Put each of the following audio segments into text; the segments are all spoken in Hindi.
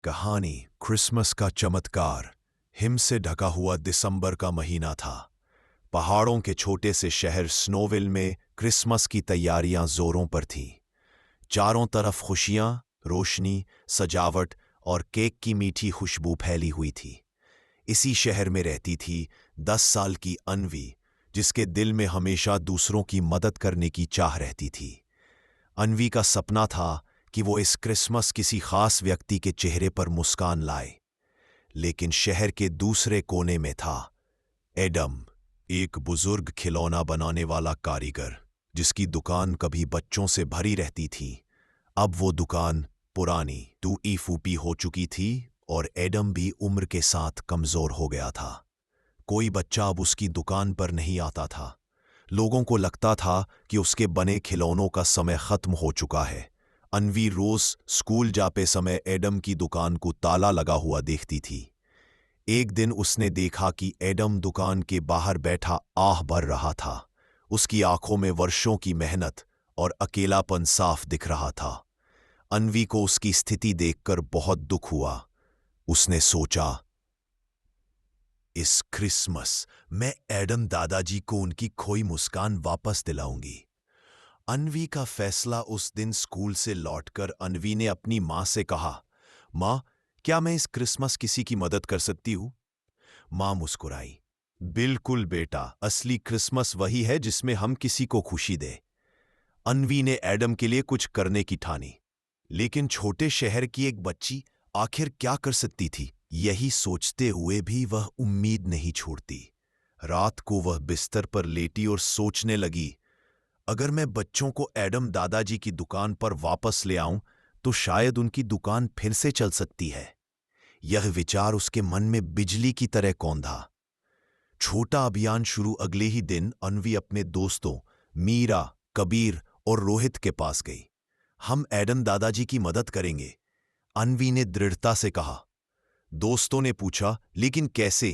कहानी क्रिसमस का चमत्कार। हिम से ढका हुआ दिसंबर का महीना था। पहाड़ों के छोटे से शहर स्नोविल में क्रिसमस की तैयारियां जोरों पर थीं। चारों तरफ खुशियां, रोशनी, सजावट और केक की मीठी खुशबू फैली हुई थी। इसी शहर में रहती थी 10 साल की अन्वी, जिसके दिल में हमेशा दूसरों की मदद करने की चाह रहती थी। अन्वी का सपना था कि वो इस क्रिसमस किसी खास व्यक्ति के चेहरे पर मुस्कान लाए। लेकिन शहर के दूसरे कोने में था एडम, एक बुजुर्ग खिलौना बनाने वाला कारीगर, जिसकी दुकान कभी बच्चों से भरी रहती थी। अब वो दुकान पुरानी, टूटी फूटी हो चुकी थी और एडम भी उम्र के साथ कमजोर हो गया था। कोई बच्चा अब उसकी दुकान पर नहीं आता था। लोगों को लगता था कि उसके बने खिलौनों का समय खत्म हो चुका है। अन्वी रोज स्कूल जाते समय एडम की दुकान को ताला लगा हुआ देखती थी। एक दिन उसने देखा कि एडम दुकान के बाहर बैठा आह भर रहा था। उसकी आंखों में वर्षों की मेहनत और अकेलापन साफ दिख रहा था। अन्वी को उसकी स्थिति देखकर बहुत दुख हुआ। उसने सोचा, इस क्रिसमस मैं एडम दादाजी को उनकी खोई मुस्कान वापस दिलाऊंगी। अन्वी का फैसला उस दिन स्कूल से लौटकर अन्वी ने अपनी माँ से कहा, माँ, क्या मैं इस क्रिसमस किसी की मदद कर सकती हूँ? माँ मुस्कुराई। बिल्कुल बेटा, असली क्रिसमस वही है जिसमें हम किसी को खुशी दे। अन्वी ने एडम के लिए कुछ करने की ठानी। लेकिन छोटे शहर की एक बच्ची आखिर क्या कर सकती थी? यही सोचते हुए भी वह उम्मीद नहीं छोड़ती। रात को वह बिस्तर पर लेटी और सोचने लगी, अगर मैं बच्चों को एडम दादाजी की दुकान पर वापस ले आऊं तो शायद उनकी दुकान फिर से चल सकती है। यह विचार उसके मन में बिजली की तरह कौंधा। छोटा अभियान शुरू अगले ही दिन अन्वी अपने दोस्तों मीरा, कबीर और रोहित के पास गई। हम एडम दादाजी की मदद करेंगे, अन्वी ने दृढ़ता से कहा। दोस्तों ने पूछा, लेकिन कैसे?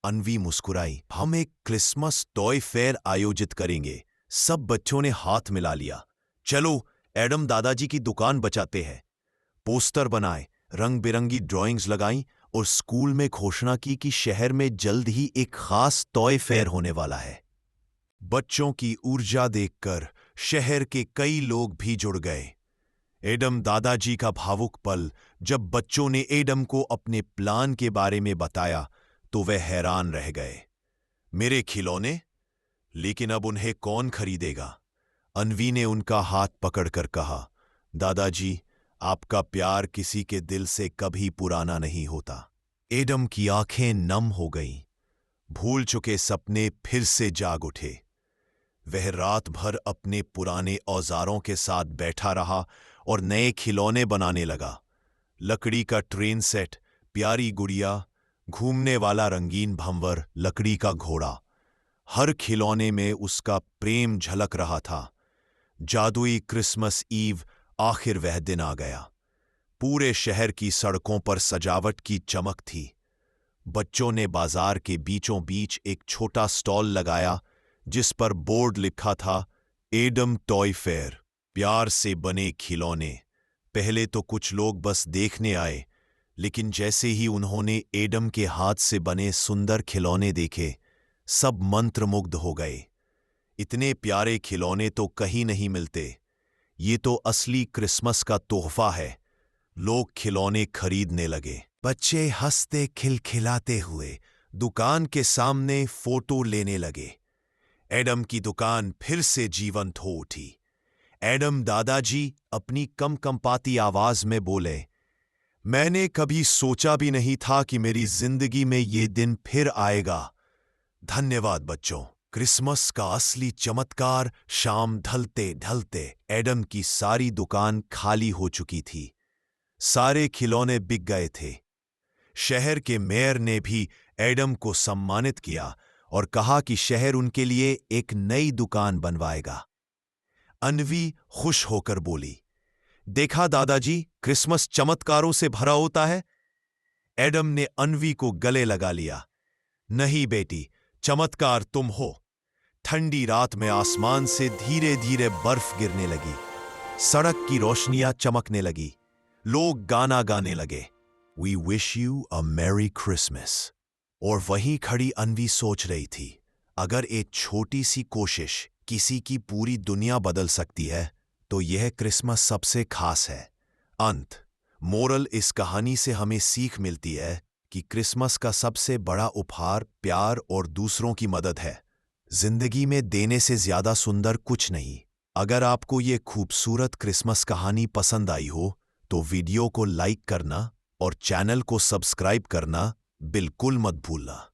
अन्वी मुस्कुराई। हम एक क्रिसमस टॉय फेयर आयोजित करेंगे। सब बच्चों ने हाथ मिला लिया। चलो एडम दादाजी की दुकान बचाते हैं। पोस्टर बनाए, रंग बिरंगी ड्राइंग्स लगाईं और स्कूल में घोषणा की कि शहर में जल्द ही एक खास टॉय फेयर होने वाला है। बच्चों की ऊर्जा देखकर शहर के कई लोग भी जुड़ गए। एडम दादाजी का भावुक पल, जब बच्चों ने एडम को अपने प्लान के बारे में बताया तो वे हैरान रह गए। मेरे खिलौने? लेकिन अब उन्हें कौन खरीदेगा? अन्वी ने उनका हाथ पकड़कर कहा, दादाजी, आपका प्यार किसी के दिल से कभी पुराना नहीं होता। एडम की आंखें नम हो गईं। भूल चुके सपने फिर से जाग उठे। वह रात भर अपने पुराने औजारों के साथ बैठा रहा और नए खिलौने बनाने लगा। लकड़ी का ट्रेन सेट, प्यारी गुड़िया, घूमने वाला रंगीन भंवर, लकड़ी का घोड़ा। हर खिलौने में उसका प्रेम झलक रहा था। जादुई क्रिसमस ईव आखिर वह दिन आ गया। पूरे शहर की सड़कों पर सजावट की चमक थी। बच्चों ने बाजार के बीचों बीच एक छोटा स्टॉल लगाया जिस पर बोर्ड लिखा था, एडम टॉय फेयर, प्यार से बने खिलौने। पहले तो कुछ लोग बस देखने आए, लेकिन जैसे ही उन्होंने एडम के हाथ से बने सुंदर खिलौने देखे, सब मंत्रमुग्ध हो गए। इतने प्यारे खिलौने तो कहीं नहीं मिलते। ये तो असली क्रिसमस का तोहफा है। लोग खिलौने खरीदने लगे। बच्चे हंसते खिलखिलाते हुए दुकान के सामने फोटो लेने लगे। एडम की दुकान फिर से जीवंत हो उठी। एडम दादाजी अपनी कमकमाती आवाज में बोले, मैंने कभी सोचा भी नहीं था कि मेरी जिंदगी में ये दिन फिर आएगा। धन्यवाद बच्चों। क्रिसमस का असली चमत्कार शाम ढलते ढलते एडम की सारी दुकान खाली हो चुकी थी। सारे खिलौने बिक गए थे। शहर के मेयर ने भी एडम को सम्मानित किया और कहा कि शहर उनके लिए एक नई दुकान बनवाएगा। अन्वी खुश होकर बोली, देखा दादाजी, क्रिसमस चमत्कारों से भरा होता है। एडम ने अन्वी को गले लगा लिया। नहीं बेटी, चमत्कार तुम हो। ठंडी रात में आसमान से धीरे धीरे बर्फ गिरने लगी। सड़क की रोशनियां चमकने लगी। लोग गाना गाने लगे। We wish you a merry Christmas. और वहीं खड़ी अन्वी सोच रही थी, अगर एक छोटी सी कोशिश किसी की पूरी दुनिया बदल सकती है तो यह क्रिसमस सबसे खास है। अंत मोरल, इस कहानी से हमें सीख मिलती है कि क्रिसमस का सबसे बड़ा उपहार प्यार और दूसरों की मदद है। जिंदगी में देने से ज्यादा सुंदर कुछ नहीं। अगर आपको ये खूबसूरत क्रिसमस कहानी पसंद आई हो तो वीडियो को लाइक करना और चैनल को सब्सक्राइब करना बिल्कुल मत भूलना।